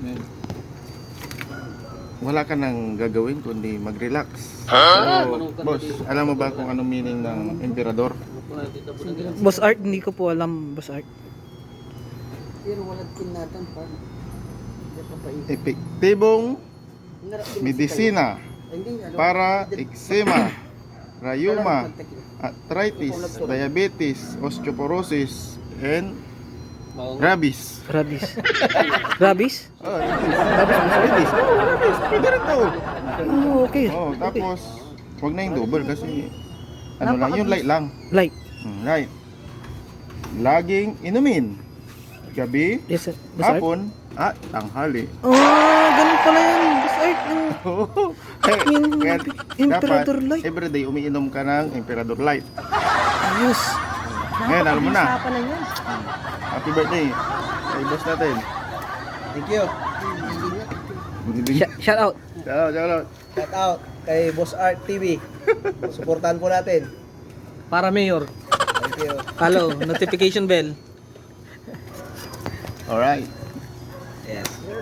Yan. Wala ka nang gagawin kundi mag-relax. Huh? So, boss, alam mo ba kung anong meaning ng emperador? Boss Art, hindi ko po alam, Boss Art. Pero walang tinatan pa. Epektibong medisina para eczema, rayuma, arthritis, diabetes, osteoporosis, and rabies. Rabies. Rabies? Oh, rabies. Pwede rin to. Oh, okay. Oh, tapos, wag na yung double kasi ano lang, yung light lang. Light. Light. Laging inumin. Gabi, Yes, sir. Boss Art? hapon, at tanghali. Oh, ganun pala yan, Boss Art. Kaya Emperador dapat Light. everyday umiinom ka ng Emperador Light. Ayos. Ngayon, alam mo na. Usapan na yan. Happy birthday kay boss natin. Thank you. Shout out. Ciao, ciao. Shout out kay Boss Art TV. Suportahan po natin. Para Mayor. Thank you. Follow, notification bell. Alright. Yes.